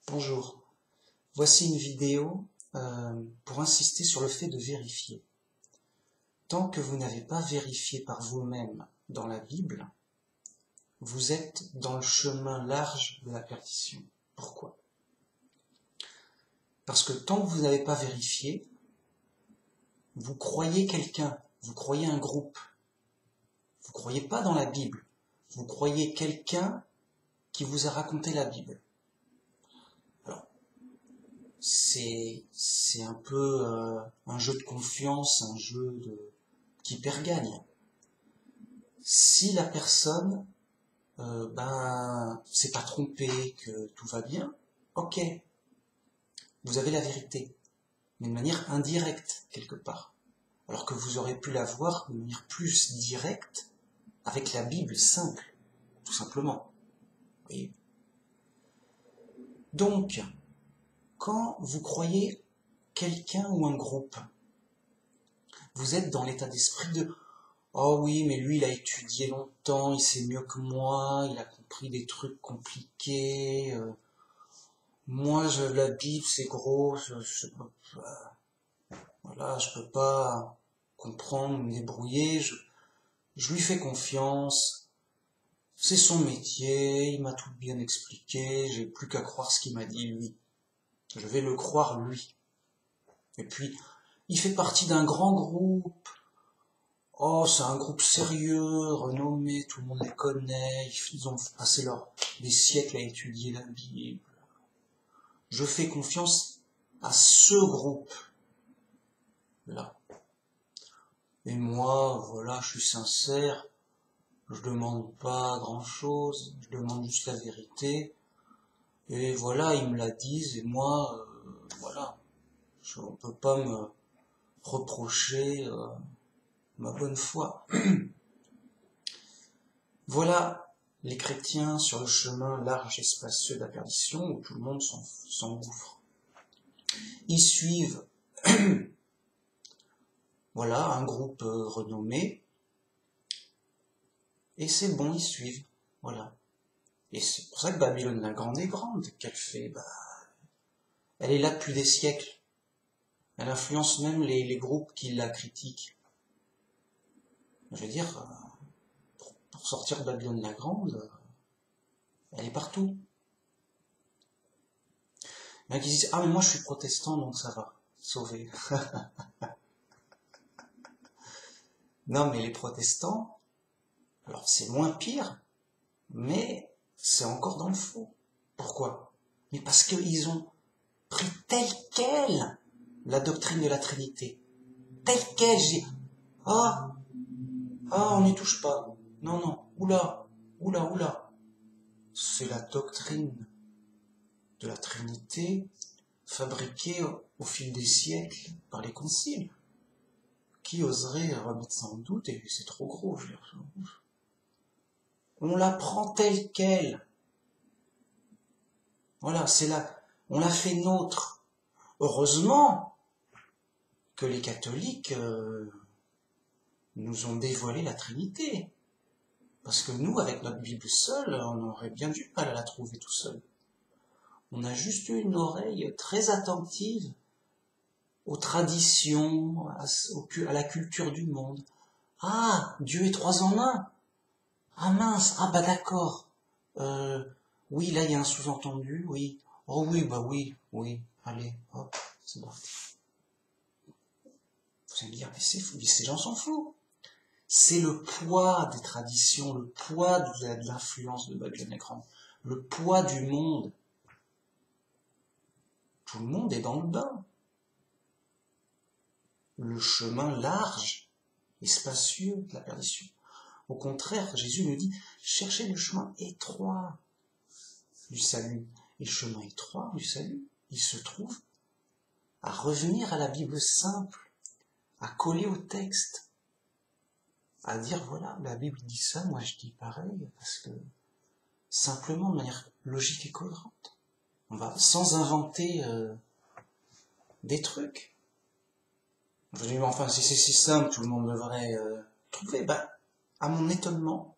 Bonjour, voici une vidéo pour insister sur le fait de vérifier. Tant que vous n'avez pas vérifié par vous-même dans la Bible, vous êtes dans le chemin large de la perdition. Pourquoi? Parce que tant que vous n'avez pas vérifié, vous croyez quelqu'un, vous croyez un groupe, vous ne croyez pas dans la Bible, vous croyez quelqu'un qui vous a raconté la Bible. C'est un peu un jeu de confiance, un jeu qui perd gagne. Si la personne s'est pas trompée, que tout va bien, ok, vous avez la vérité, mais de manière indirecte quelque part, alors que vous aurez pu la voir de manière plus directe avec la Bible simple, tout simplement. Vous voyez ? Donc, quand vous croyez quelqu'un ou un groupe, vous êtes dans l'état d'esprit de « Oh oui, mais lui, il a étudié longtemps, il sait mieux que moi, il a compris des trucs compliqués. Moi, la Bible, c'est gros, je peux pas comprendre, me débrouiller, je lui fais confiance. C'est son métier, il m'a tout bien expliqué, j'ai plus qu'à croire ce qu'il m'a dit, lui. Je vais le croire, lui. Et puis, il fait partie d'un grand groupe. Oh, c'est un groupe sérieux, renommé, tout le monde les connaît, ils ont passé des siècles à étudier la Bible. Je fais confiance à ce groupe-là. Et moi, voilà, je suis sincère, je demande pas grand-chose, je demande juste la vérité. Et voilà, ils me la disent, et moi, voilà, on peut pas me reprocher ma bonne foi. Voilà les chrétiens sur le chemin large et spacieux de la perdition où tout le monde s'engouffre. Ils suivent voilà, un groupe renommé et c'est bon, ils suivent. Voilà. Et c'est pour ça que Babylone la Grande est grande. Qu'elle fait elle est là depuis des siècles. Elle influence même les groupes qui la critiquent. Je veux dire, pour sortir de Babylone la Grande, elle est partout. Il y en a qui disent « Ah, mais moi je suis protestant, donc ça va, sauvé. » Non, mais les protestants, alors c'est moins pire, mais c'est encore dans le faux. Pourquoi? Mais parce qu'ils ont pris telle quelle la doctrine de la Trinité. Telle quelle, on n'y touche pas. Non, oula. C'est la doctrine de la Trinité fabriquée au fil des siècles par les conciles. Qui oserait remettre ça en doute? Et c'est trop gros, je veux dire. On la prend telle quelle. Voilà, on l'a fait nôtre. Heureusement que les catholiques nous ont dévoilé la Trinité. Parce que nous, avec notre Bible seule, on aurait bien du mal à la trouver tout seul. On a juste eu une oreille très attentive aux traditions, à la culture du monde. Ah, Dieu est 3 en 1. Ah mince, d'accord. Oui, là il y a un sous-entendu, oui. Oh oui, oui. Allez, hop, c'est bon. Vous allez me dire, mais ces gens s'en foutent. C'est le poids des traditions, le poids de l'influence de Babylone la Grande, le poids du monde. Tout le monde est dans le bain. Le chemin large et spacieux de la perdition. Au contraire, Jésus nous dit, cherchez le chemin étroit du salut. Et le chemin étroit du salut, il se trouve à revenir à la Bible simple, à coller au texte, à dire, voilà, la Bible dit ça, moi je dis pareil, parce que simplement, de manière logique et cohérente. On va sans inventer des trucs. Je dis, mais enfin, si c'est si simple, tout le monde devrait trouver. À mon étonnement,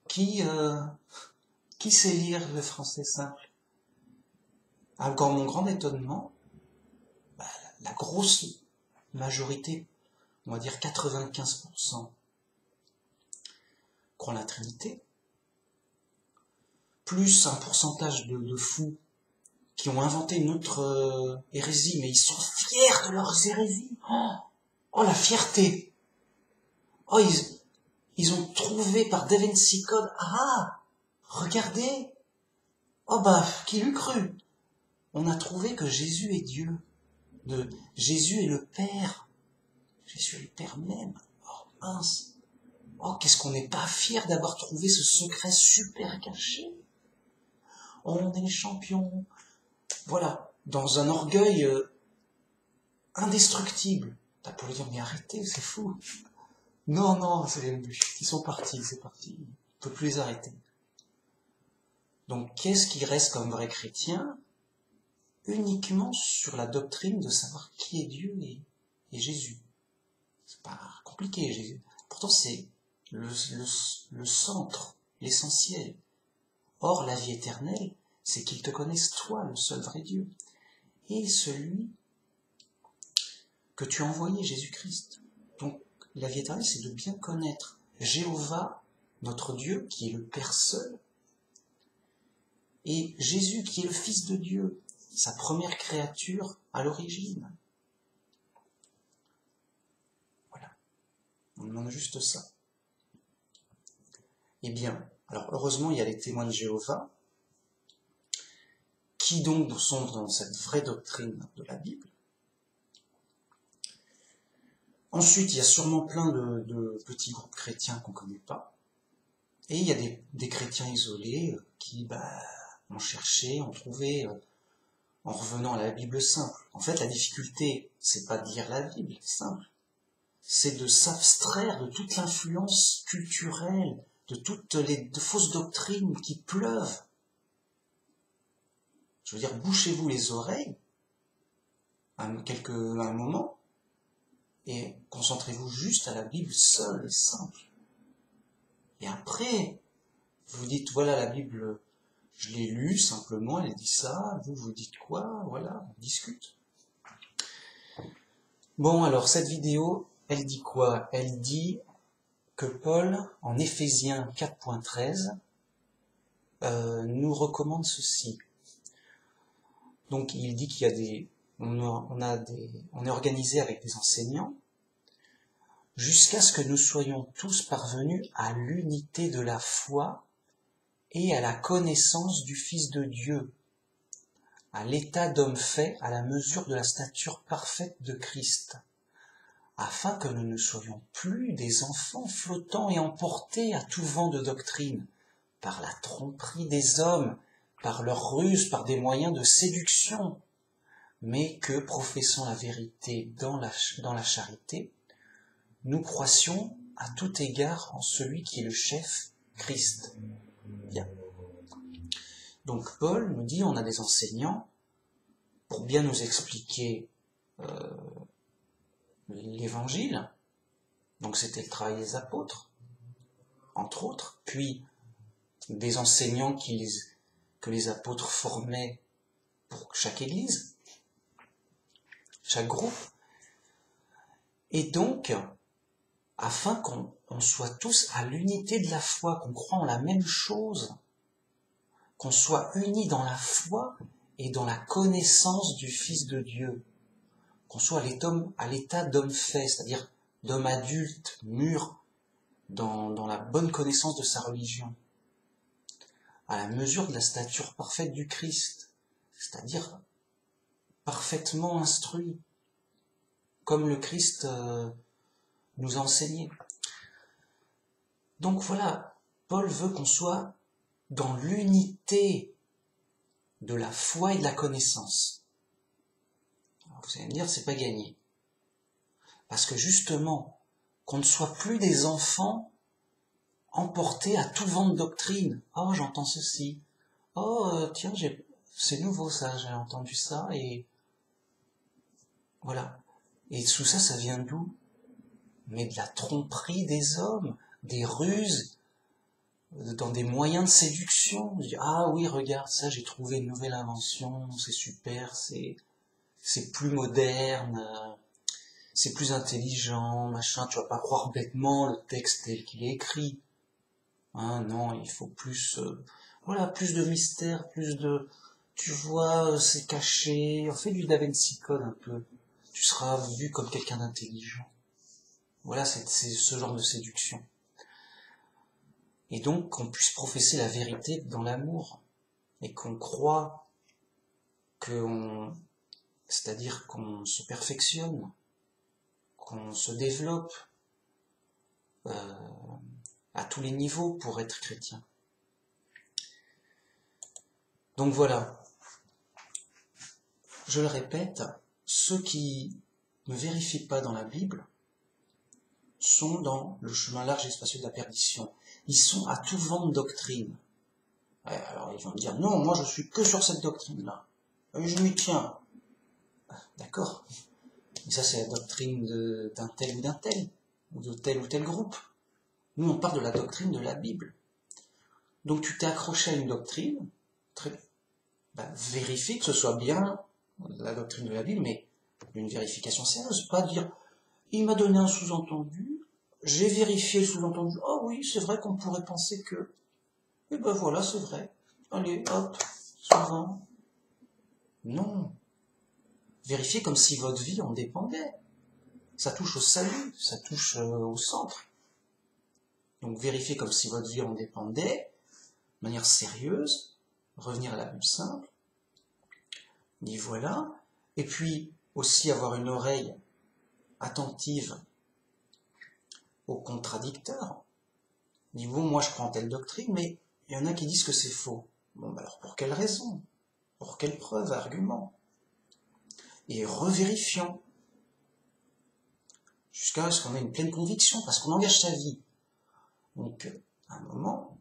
qui Qui sait lire le français simple? Encore mon grand étonnement, la grosse majorité, on va dire 95%, croient la Trinité, plus un pourcentage de fous qui ont inventé une autre hérésie, mais ils sont fiers de leurs hérésies. Oh la fierté! Oh, ils ont trouvé par Da Vinci Code, regardez! Oh qui l'eût cru? On a trouvé que Jésus est Dieu. Jésus est le Père. Jésus est le Père même. Oh mince! Oh, qu'est-ce qu'on n'est pas fier d'avoir trouvé ce secret super caché? Oh, on est les champions. Voilà, dans un orgueil indestructible. T'as pour lui dire, mais arrêtez, c'est fou. Non, ils sont partis, c'est parti. On ne peut plus les arrêter. Donc, qu'est-ce qui reste comme vrai chrétien? Uniquement sur la doctrine de savoir qui est Dieu et Jésus. C'est pas compliqué, Jésus. Pourtant, c'est le centre, l'essentiel. Or, la vie éternelle, c'est qu'ils te connaissent toi, le seul vrai Dieu, et celui que tu as envoyé, Jésus-Christ. Donc, la vie éternelle, c'est de bien connaître Jéhovah, notre Dieu, qui est le Père seul, et Jésus, qui est le Fils de Dieu, sa première créature à l'origine. Voilà. On demande juste ça. Eh bien, alors heureusement, il y a les témoins de Jéhovah, qui donc sont dans cette vraie doctrine de la Bible. Ensuite, il y a sûrement plein de petits groupes chrétiens qu'on ne connaît pas. Et il y a des chrétiens isolés qui ont cherché, ont trouvé, en revenant à la Bible simple. En fait, la difficulté, c'est pas de lire la Bible simple. C'est de s'abstraire de toute l'influence culturelle, de toutes les fausses doctrines qui pleuvent. Je veux dire, bouchez-vous les oreilles un moment et concentrez-vous juste à la Bible seule et simple. Et après, vous dites, voilà la Bible, je l'ai lue simplement, elle dit ça, vous dites quoi, voilà, on discute. Bon, alors cette vidéo, elle dit quoi? Elle dit que Paul, en Éphésiens 4.13, nous recommande ceci. Donc il dit qu'il y a on est organisé avec des enseignants jusqu'à ce que nous soyons tous parvenus à l'unité de la foi et à la connaissance du Fils de Dieu, à l'état d'homme fait à la mesure de la stature parfaite de Christ, afin que nous ne soyons plus des enfants flottants et emportés à tout vent de doctrine, par la tromperie des hommes, par leurs ruses, par des moyens de séduction, mais que, professant la vérité dans la charité, nous croissions à tout égard en celui qui est le chef, Christ. Bien. Donc Paul nous dit, on a des enseignants pour bien nous expliquer l'évangile. Donc c'était le travail des apôtres, entre autres, puis des enseignants que les apôtres formaient pour chaque église, chaque groupe. Et donc, afin qu'on soit tous à l'unité de la foi, qu'on croit en la même chose, qu'on soit unis dans la foi et dans la connaissance du Fils de Dieu, qu'on soit à l'état d'homme fait, c'est-à-dire d'homme adulte, mûr, dans la bonne connaissance de sa religion, à la mesure de la stature parfaite du Christ, c'est-à-dire parfaitement instruit, comme le Christ nous a enseigné. Donc voilà, Paul veut qu'on soit dans l'unité de la foi et de la connaissance. Alors vous allez me dire, c'est pas gagné. Parce que justement, qu'on ne soit plus des enfants emportés à tout vent de doctrine. Oh, j'entends ceci. Oh, tiens, c'est nouveau ça, j'ai entendu ça, et voilà. Et tout ça, ça vient d'où? Mais de la tromperie des hommes, des ruses, dans des moyens de séduction. Ah oui, regarde ça, j'ai trouvé une nouvelle invention, c'est super, c'est plus moderne, c'est plus intelligent, machin, tu vas pas croire bêtement le texte tel qu'il est écrit. Hein, non, il faut plus, voilà, plus de mystère, plus de, tu vois, c'est caché. On fait du Da Vinci Code un peu. Tu seras vu comme quelqu'un d'intelligent. Voilà, c'est ce genre de séduction. Et donc qu'on puisse professer la vérité dans l'amour et qu'on croit c'est-à-dire qu'on se perfectionne, qu'on se développe à tous les niveaux pour être chrétien. Donc voilà, je le répète, ceux qui ne vérifient pas dans la Bible sont dans le chemin large et spacieux de la perdition. Ils sont à tout vent de doctrine. Alors ils vont me dire, non, moi je suis que sur cette doctrine-là. Et je m'y tiens. D'accord. Mais ça c'est la doctrine d'un tel ou de tel groupe. Nous on parle de la doctrine de la Bible. Donc tu t'es accroché à une doctrine, vérifie que ce soit bien la doctrine de la Bible, mais une vérification sérieuse, pas dire il m'a donné un sous-entendu, j'ai vérifié le sous-entendu, oh oui, c'est vrai qu'on pourrait penser que, et ben voilà, c'est vrai, allez, hop, souvent. Non. Vérifiez comme si votre vie en dépendait. Ça touche au salut, ça touche au centre. Donc vérifiez comme si votre vie en dépendait, de manière sérieuse, revenir à la Bible simple, dit voilà, et puis aussi avoir une oreille attentive aux contradicteurs. Dit bon, moi je crois en telle doctrine, mais il y en a qui disent que c'est faux. Bon, bah alors pour quelle raison? Pour quelle preuve, argument? Et revérifions jusqu'à ce qu'on ait une pleine conviction, parce qu'on engage sa vie. Donc, à un moment,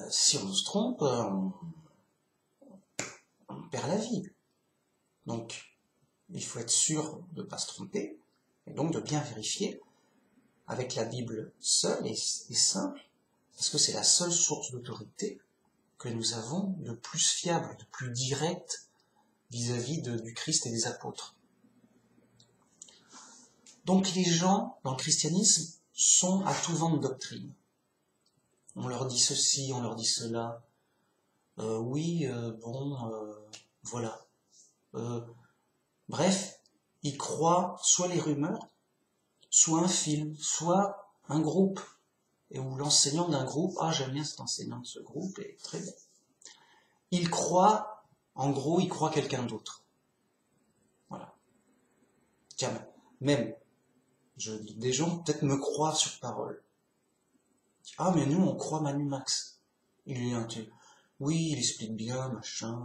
si on se trompe, on perd la vie. Donc, il faut être sûr de ne pas se tromper, et donc de bien vérifier avec la Bible seule et simple, parce que c'est la seule source d'autorité que nous avons de plus fiable, de plus direct vis-à-vis du Christ et des apôtres. Donc les gens, dans le christianisme, sont à tout vent de doctrine. On leur dit ceci, on leur dit cela. Voilà. Bref, ils croient soit les rumeurs, soit un film, soit un groupe, et où l'enseignant d'un groupe, ah j'aime bien cet enseignant de ce groupe, et très bien. Ils croient, en gros, ils croient quelqu'un d'autre. Voilà. Tiens, même, des gens peut-être me croient sur parole. Ah mais nous on croit Manu Max. Oui, il explique bien, machin,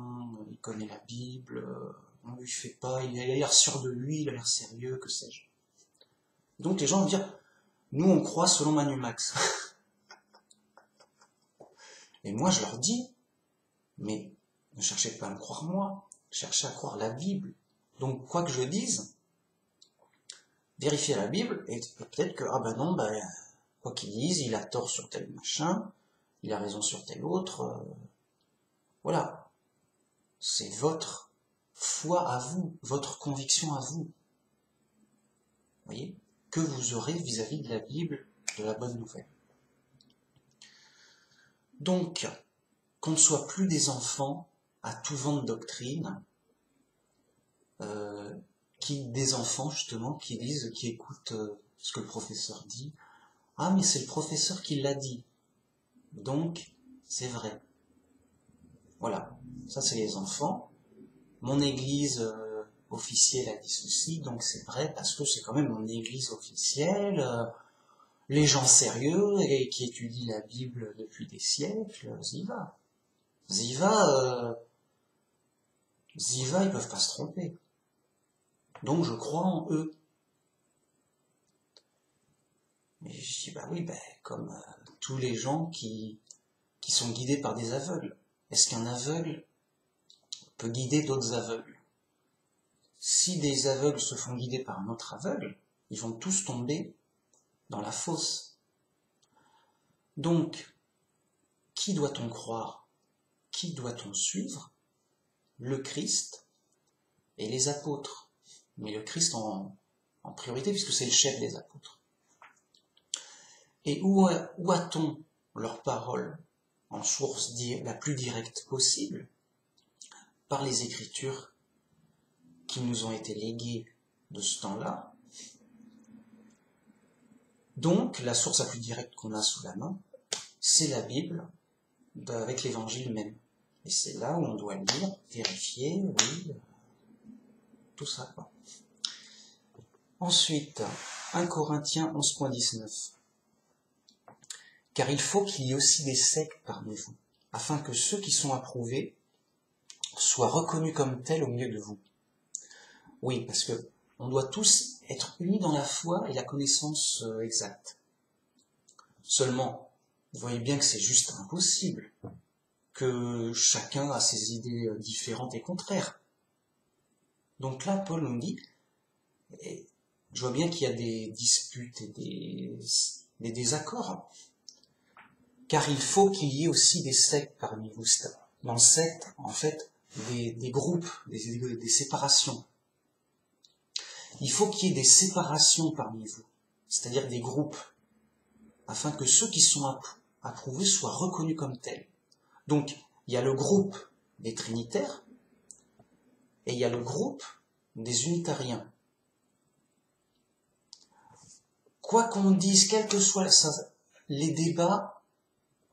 il connaît la Bible, on lui fait pas, il a l'air sûr de lui, il a l'air sérieux, que sais-je. Donc les gens vont dire, nous on croit selon Manu Max. Et moi je leur dis, mais ne cherchez pas à me croire moi, cherchez à croire la Bible. Donc quoi que je dise, vérifiez la Bible, et peut-être que, quoi qu'il dise, il a tort sur tel machin, il a raison sur tel autre, voilà. C'est votre foi à vous, votre conviction à vous. Voyez, que vous aurez vis-à-vis de la Bible, de la bonne nouvelle. Donc, qu'on ne soit plus des enfants à tout vent de doctrine, des enfants justement qui écoutent ce que le professeur dit. Ah mais c'est le professeur qui l'a dit, donc c'est vrai. Voilà, ça c'est les enfants. Mon église officielle a dit ceci, donc c'est vrai parce que c'est quand même mon église officielle. Les gens sérieux et qui étudient la Bible depuis des siècles, Ziva, ils peuvent pas se tromper. Donc je crois en eux. Mais je dis comme tous les gens qui sont guidés par des aveugles. Est-ce qu'un aveugle peut guider d'autres aveugles? Si des aveugles se font guider par un autre aveugle, ils vont tous tomber dans la fosse. Donc, qui doit-on croire? Qui doit-on suivre? Le Christ et les apôtres. Mais le Christ en priorité, puisque c'est le chef des apôtres. Et où a-t-on leur parole en source la plus directe possible? Par les Écritures qui nous ont été léguées de ce temps-là. Donc, la source la plus directe qu'on a sous la main, c'est la Bible, avec l'Évangile même. Et c'est là où on doit lire, vérifier, oui, tout ça, quoi. Ensuite, 1 Corinthiens 11.19. Car il faut qu'il y ait aussi des sectes parmi vous, afin que ceux qui sont approuvés soient reconnus comme tels au milieu de vous. Oui, parce que on doit tous être unis dans la foi et la connaissance exacte. Seulement, vous voyez bien que c'est juste impossible, que chacun a ses idées différentes et contraires. Donc là, Paul nous dit, et je vois bien qu'il y a des disputes et des désaccords, car il faut qu'il y ait aussi des sectes parmi vous. Dans le secte, en fait, des groupes, des séparations. Il faut qu'il y ait des séparations parmi vous, c'est-à-dire des groupes, afin que ceux qui sont approuvés soient reconnus comme tels. Donc, il y a le groupe des trinitaires et il y a le groupe des unitariens. Quoi qu'on dise, quels que soient les débats,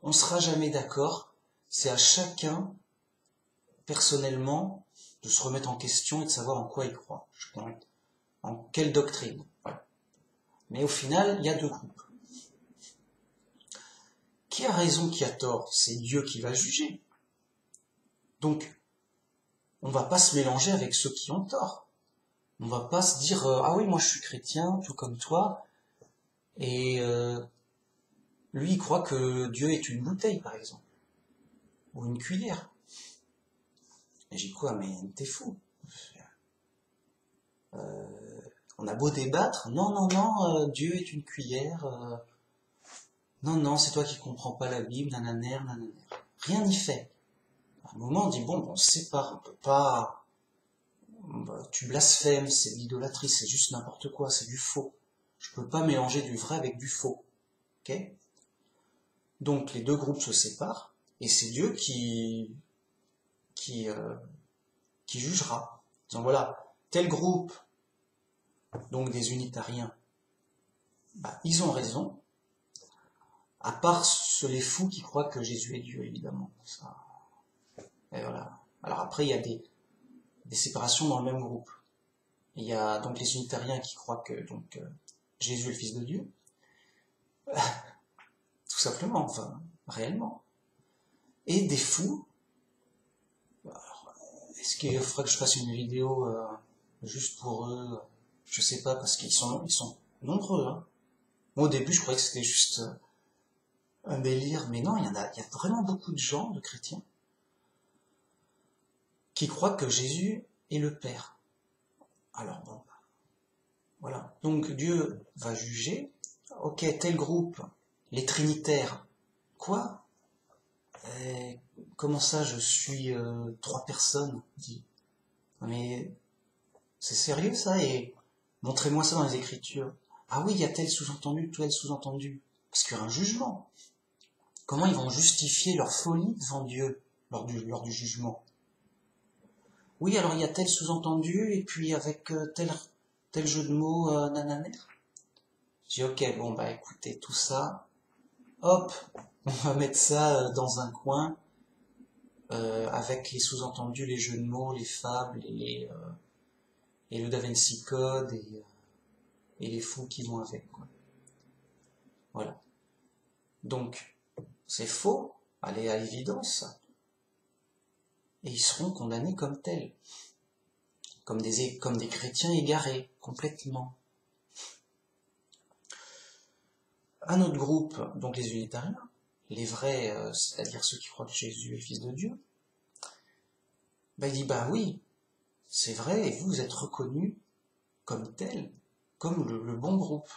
on ne sera jamais d'accord. C'est à chacun, personnellement, de se remettre en question et de savoir en quoi il croit, en quelle doctrine. Voilà. Mais au final, il y a deux groupes. Qui a raison, qui a tort? C'est Dieu qui va juger. Donc, on ne va pas se mélanger avec ceux qui ont tort. On ne va pas se dire ah oui, moi je suis chrétien, tout comme toi, et lui il croit que Dieu est une bouteille, par exemple, ou une cuillère. Et j'ai dit quoi, mais t'es fou. On a beau débattre, non, Dieu est une cuillère, non, c'est toi qui comprends pas la Bible, nananaire. Rien n'y fait. À un moment, on dit, bon, on se sépare, on peut pas... Tu blasphèmes, c'est de l'idolâtrie, c'est juste n'importe quoi, c'est du faux. Je peux pas mélanger du vrai avec du faux. Ok? Donc, les deux groupes se séparent, et c'est Dieu qui jugera. Disant, voilà, tel groupe, donc des unitariens, ils ont raison, à part les fous qui croient que Jésus est Dieu, évidemment. Ça. Et voilà. Alors après, il y a des séparations dans le même groupe. Il y a donc les unitariens qui croient que Jésus est le Fils de Dieu. Tout simplement, enfin, réellement. Et des fous. Alors, est-ce qu'il faudrait que je fasse une vidéo juste pour eux? Je sais pas, parce qu'ils sont nombreux. Hein. Moi, au début, je croyais que c'était juste un délire, mais non, il y a vraiment beaucoup de gens, de chrétiens, qui croient que Jésus est le Père. Alors bon, voilà. Donc Dieu va juger. Ok, tel groupe, les trinitaires. Quoi? Comment ça, je suis 3 personnes? Dit. Mais c'est sérieux ça? Et montrez-moi ça dans les Écritures. Ah oui, il y a tel sous-entendu, tel sous-entendu. Parce qu'il y a un jugement. Comment ils vont justifier leur folie devant Dieu lors du jugement? Oui, alors il y a tel sous-entendu, et puis avec tel jeu de mots nananaire. J'ai dit, ok, bon, écoutez, tout ça, hop, on va mettre ça dans un coin, avec les sous-entendus, les jeux de mots, les fables, et le Da Vinci Code, et les fous qui vont avec, quoi. Voilà. Donc, c'est faux, allez à l'évidence, et ils seront condamnés comme tels, comme des chrétiens égarés, complètement. Un autre groupe, donc les unitariens, les vrais, c'est-à-dire ceux qui croient que Jésus est le Fils de Dieu, il dit, oui, c'est vrai, et vous êtes reconnus comme tel, comme le bon groupe.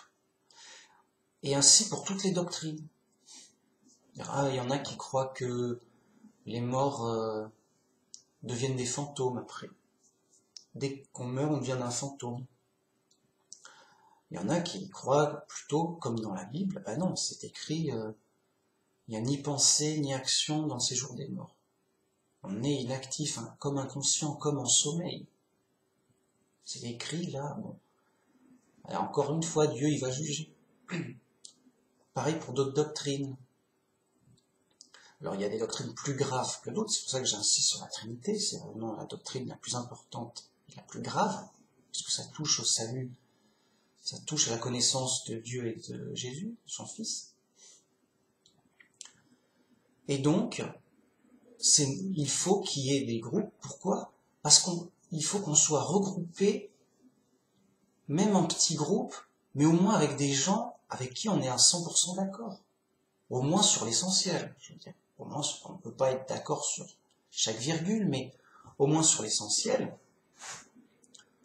Et ainsi pour toutes les doctrines. Ah, il y en a qui croient que les morts deviennent des fantômes après. Dès qu'on meurt, on devient un fantôme. Il y en a qui croient plutôt, comme dans la Bible, bah non, c'est écrit, il n'y a ni pensée ni action dans le séjour des morts. On est inactif, hein, comme inconscient, comme en sommeil. C'est écrit là, bon. Alors, encore une fois, Dieu, il va juger. Pareil pour d'autres doctrines. Alors, il y a des doctrines plus graves que d'autres, c'est pour ça que j'insiste sur la Trinité, c'est vraiment la doctrine la plus importante et la plus grave, parce que ça touche au salut, ça touche à la connaissance de Dieu et de Jésus, son Fils. Et donc, il faut qu'il y ait des groupes. Pourquoi? Parce qu'il faut qu'on soit regroupés, même en petits groupes, mais au moins avec des gens avec qui on est à 100% d'accord. Au moins sur l'essentiel, je veux dire. Au moins, on ne peut pas être d'accord sur chaque virgule, mais au moins sur l'essentiel,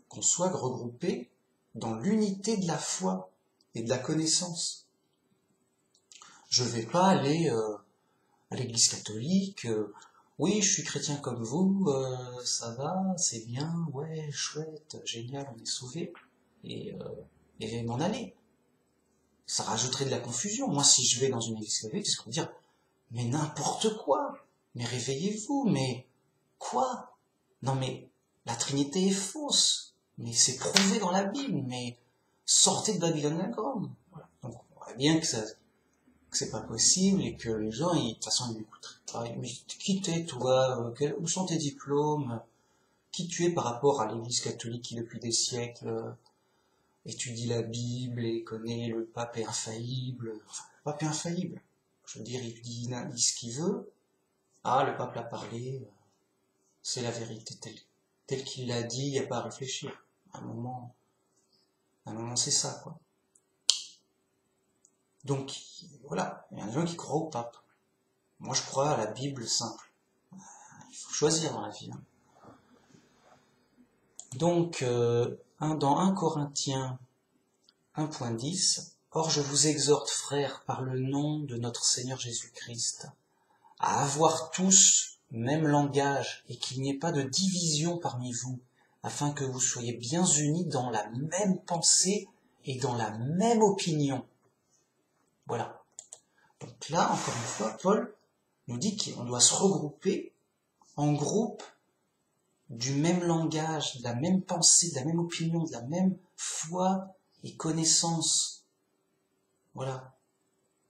qu'on soit regroupés dans l'unité de la foi et de la connaissance. Je ne vais pas aller à l'église catholique, oui, je suis chrétien comme vous, ça va, c'est bien, ouais, chouette, génial, on est sauvés, et m'en aller. Ça rajouterait de la confusion. Moi, si je vais dans une église catholique, c'est ce qu'on va dire, mais n'importe quoi, mais réveillez-vous, mais quoi? Non mais, la Trinité est fausse, mais c'est prouvé dans la Bible, mais sortez de Babylone la Grande. Voilà. Donc, on voit bien que c'est pas possible et que les gens, de toute façon, ils m'écouteraient pas. Mais qui t'es, toi? Où sont tes diplômes? Qui tu es par rapport à l'Église catholique qui, depuis des siècles, étudie la Bible et connaît le pape est infaillible? Enfin, le pape est infaillible. Je veux dire, il dit ce qu'il veut. Ah, le pape l'a parlé, c'est la vérité telle qu'il l'a dit, il n'y a pas à réfléchir. À un moment, c'est ça, quoi. Donc, voilà, il y a des gens qui croient au pape. Moi, je crois à la Bible simple. Il faut choisir dans la vie. Hein. Donc, dans 1 Corinthiens 1.10, « Or je vous exhorte, frères, par le nom de notre Seigneur Jésus-Christ, à avoir tous même langage et qu'il n'y ait pas de division parmi vous, afin que vous soyez bien unis dans la même pensée et dans la même opinion. » Voilà. Donc là, encore une fois, Paul nous dit qu'on doit se regrouper en groupe du même langage, de la même pensée, de la même opinion, de la même foi et connaissance. Voilà.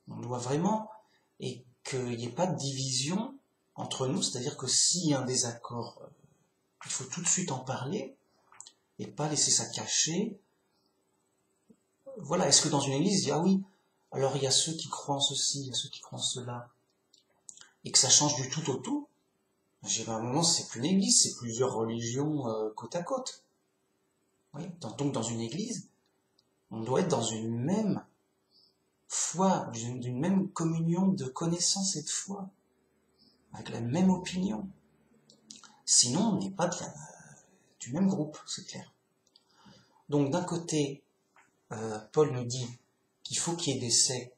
On doit vraiment, et qu'il n'y ait pas de division entre nous, c'est-à-dire que s'il y a un désaccord, il faut tout de suite en parler et pas laisser ça cacher. Voilà, est-ce que dans une église, il dit, ah oui, alors il y a ceux qui croient en ceci, il y a ceux qui croient en cela, et que ça change du tout au tout? À un moment, c'est plus une église, c'est plusieurs religions côte à côte. Oui, donc dans une église, on doit être dans une même foi, d'une même communion de connaissance et de foi, avec la même opinion. Sinon, on n'est pas du même groupe, c'est clair. Donc d'un côté, Paul nous dit qu'il faut qu'il y ait des sectes,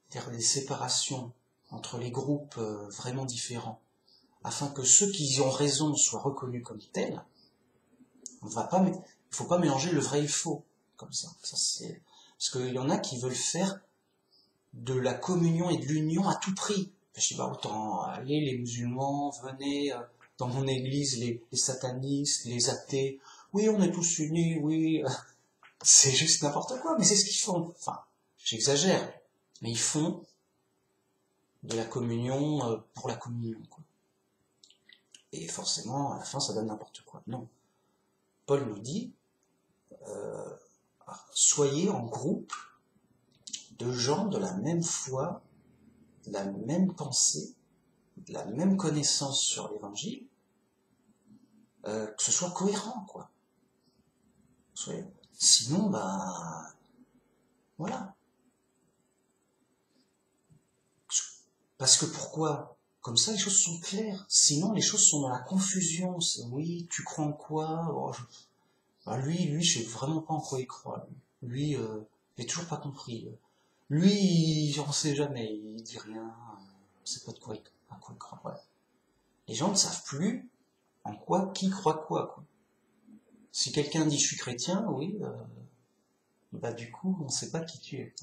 c'est-à-dire des séparations entre les groupes vraiment différents, afin que ceux qui ont raison soient reconnus comme tels. Il ne faut pas mélanger le vrai et le faux, comme ça. Parce qu'il y en a qui veulent faire de la communion et de l'union à tout prix. Je dis, autant allez, les musulmans, venez dans mon église, les satanistes, les athées, oui, on est tous unis, oui, c'est juste n'importe quoi, mais c'est ce qu'ils font. Enfin, j'exagère, mais ils font de la communion pour la communion, quoi. Et forcément, à la fin, ça donne n'importe quoi. Non. Paul nous dit, soyez en groupe de gens de la même foi, de la même pensée, de la même connaissance sur l'évangile, que ce soit cohérent, quoi. Sinon, voilà. Parce que pourquoi? Comme ça, les choses sont claires. Sinon, les choses sont dans la confusion. Oui, tu crois en quoi? Lui, je sais vraiment pas en quoi il croit. Lui, j'ai toujours pas compris. Lui, on sait jamais, il dit rien. sait pas à quoi il croit. Ouais. Les gens ne savent plus en quoi, qui croit quoi. Si quelqu'un dit je suis chrétien, oui, bah du coup, on ne sait pas qui tu es.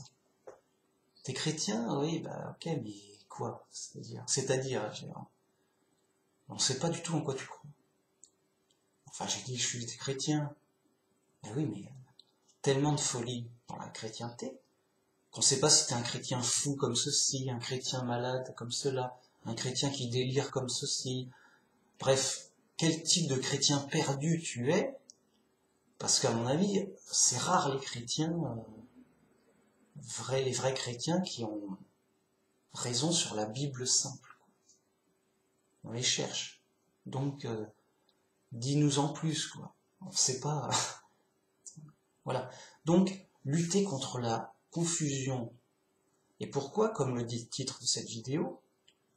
T'es chrétien? Oui, bah ok, mais quoi? C'est-à-dire, on ne sait pas du tout en quoi tu crois. Enfin, j'ai dit je suis chrétien. Mais oui, mais tellement de folie dans la chrétienté qu'on ne sait pas si t'es un chrétien fou comme ceci, un chrétien malade comme cela, un chrétien qui délire comme ceci. Bref, quel type de chrétien perdu tu es, parce qu'à mon avis, c'est rare les chrétiens, les vrais chrétiens qui ont raison sur la Bible simple. On les cherche. Donc, dis-nous en plus, quoi. On ne sait pas. Voilà. Donc, lutter contre la confusion. Et pourquoi, comme le dit le titre de cette vidéo,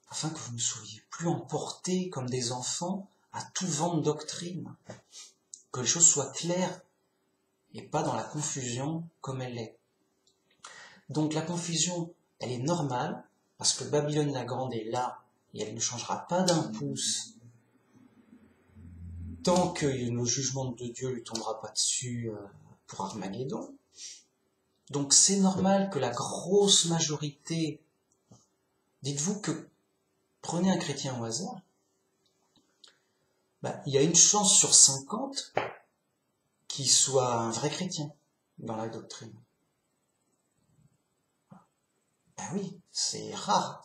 afin que vous ne soyez plus emportés comme des enfants à tout vent de doctrine, que les choses soient claires et pas dans la confusion comme elle est. Donc la confusion, elle est normale, parce que Babylone la Grande est là, et elle ne changera pas d'un pouce tant que le jugement de Dieu ne lui tombera pas dessus pour Armageddon. Donc c'est normal que la grosse majorité, dites-vous que, prenez un chrétien au hasard, il y a une chance sur 50 qu'il soit un vrai chrétien dans la doctrine. Ben oui, c'est rare,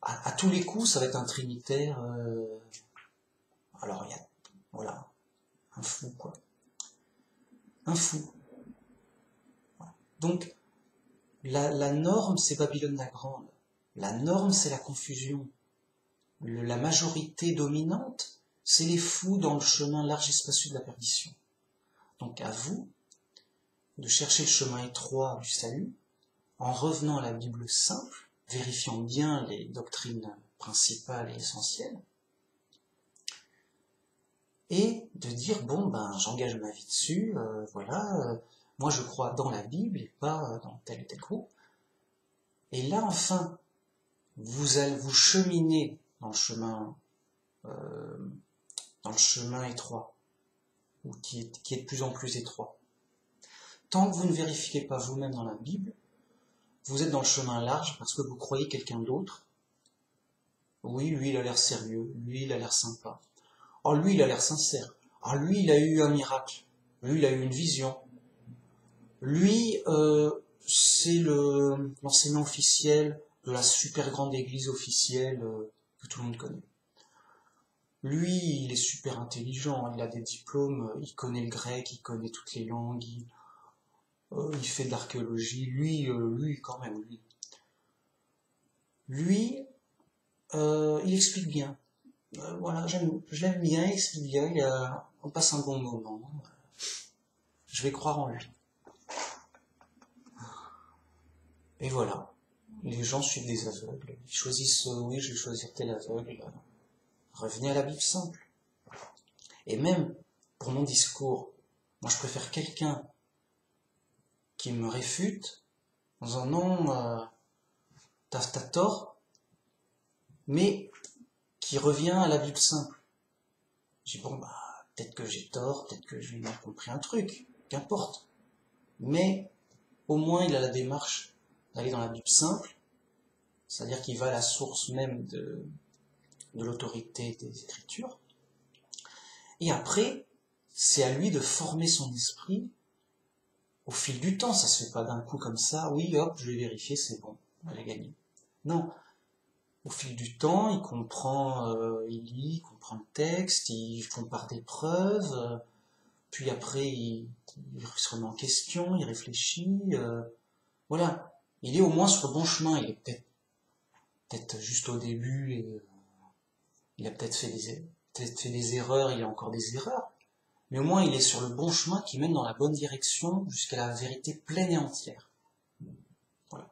À tous les coups, ça va être un trinitaire, alors il y a, voilà, un fou, quoi. Un fou. Voilà. Donc, la norme, c'est Babylone la Grande. La norme, c'est la confusion. La majorité dominante, c'est les fous dans le chemin large et spacieux de la perdition. Donc à vous de chercher le chemin étroit du salut, en revenant à la Bible simple, vérifiant bien les doctrines principales et essentielles, et de dire, bon, j'engage ma vie dessus, moi je crois dans la Bible et pas dans tel et tel groupe. Et là, enfin, vous allez vous cheminer dans le chemin étroit, ou qui est de plus en plus étroit. Tant que vous ne vérifiez pas vous-même dans la Bible, vous êtes dans le chemin large parce que vous croyez quelqu'un d'autre. Oui, lui, il a l'air sérieux, lui, il a l'air sympa. Oh, lui, il a l'air sincère. Ah, lui, il a eu un miracle. Lui, il a eu une vision. Lui, c'est l'enseignant officiel de la super grande église officielle que tout le monde connaît. Lui, il est super intelligent, il a des diplômes, il connaît le grec, il connaît toutes les langues, il fait de l'archéologie. Lui, quand même, lui. Lui, il explique bien. Voilà, je l'aime bien, il explique bien, on passe un bon moment. Je vais croire en lui. Et voilà, les gens suivent des aveugles. Ils choisissent, oui, je vais choisir tel aveugle. Revenez à la Bible simple. Et même, pour mon discours, moi je préfère quelqu'un qui me réfute en disant non, t'as tort, mais qui revient à la Bible simple. Je dis bon, peut-être que j'ai tort, peut-être que j'ai mal compris un truc, qu'importe. Mais au moins il a la démarche d'aller dans la Bible simple, c'est-à-dire qu'il va à la source même de l'autorité des Écritures. Et après, c'est à lui de former son esprit au fil du temps. Ça se fait pas d'un coup comme ça, oui, hop, je vais vérifier, c'est bon, j'ai gagné. Non, au fil du temps, il comprend, il lit, il comprend le texte, il compare des preuves, puis après, il se remet en question, il réfléchit, voilà. Il est au moins sur le bon chemin, il est peut-être juste au début, et il a peut-être fait des erreurs, il a encore des erreurs, mais au moins il est sur le bon chemin qui mène dans la bonne direction jusqu'à la vérité pleine et entière. Voilà.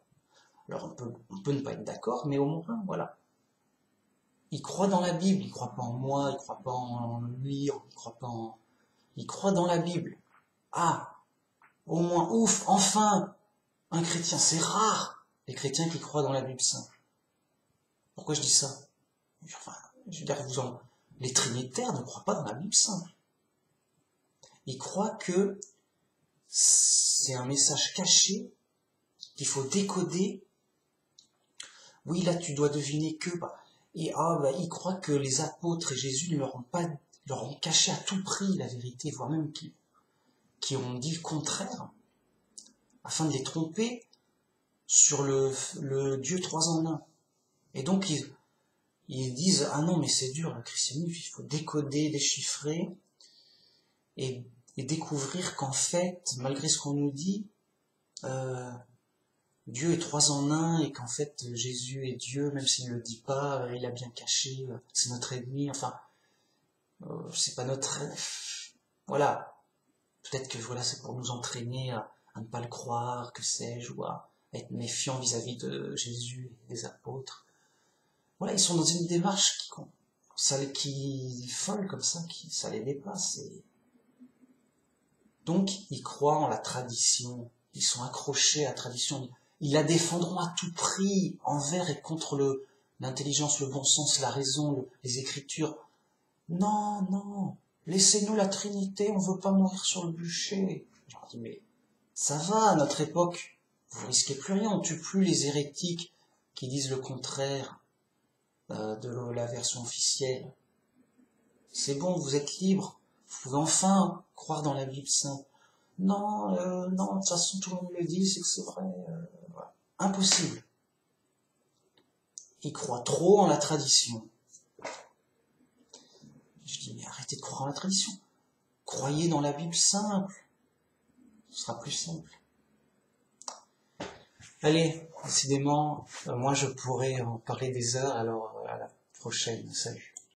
Alors on peut ne pas être d'accord, mais au moins, voilà. Il croit dans la Bible, il croit pas en moi, il croit pas en lui, il croit dans la Bible. Ah, au moins, ouf, enfin, un chrétien, c'est rare, les chrétiens qui croient dans la Bible simple. Pourquoi je dis ça? Enfin, je veux dire, les trinitaires ne croient pas dans la Bible simple. Ils croient que c'est un message caché qu'il faut décoder. Oui, là, tu dois deviner que... ils croient que les apôtres et Jésus ne leur ont caché à tout prix la vérité, voire même qui ont dit le contraire, afin de les tromper sur le Dieu 3 en 1. Et donc, ils disent, ah non, mais c'est dur, le christianisme, il faut décoder, déchiffrer, et découvrir qu'en fait, malgré ce qu'on nous dit, Dieu est 3 en 1, et qu'en fait, Jésus est Dieu, même s'il ne le dit pas, il a bien caché, c'est notre ennemi, enfin, c'est pas notre... Voilà. Peut-être que voilà, c'est pour nous entraîner à ne pas le croire, que sais-je, ou à être méfiant vis-à-vis de Jésus et des apôtres. Voilà, ils sont dans une démarche qui folle comme ça, ça les dépasse. Donc, ils croient en la tradition, ils sont accrochés à la tradition, ils la défendront à tout prix, envers et contre l'intelligence, le bon sens, la raison, les Écritures. Non, non, laissez-nous la Trinité, on veut pas mourir sur le bûcher. Je leur dis, mais ça va, à notre époque, vous risquez plus rien, on tue plus les hérétiques qui disent le contraire de la version officielle. C'est bon, vous êtes libres, vous pouvez enfin croire dans la Bible sainte. Non, non, de toute façon tout le monde le dit, c'est que c'est vrai. Voilà. Impossible. Ils croient trop en la tradition. Je dis, mais arrêtez de croire en la tradition. Croyez dans la Bible simple. Ce sera plus simple. Allez, décidément, moi je pourrais en parler des heures, alors à la prochaine. Salut.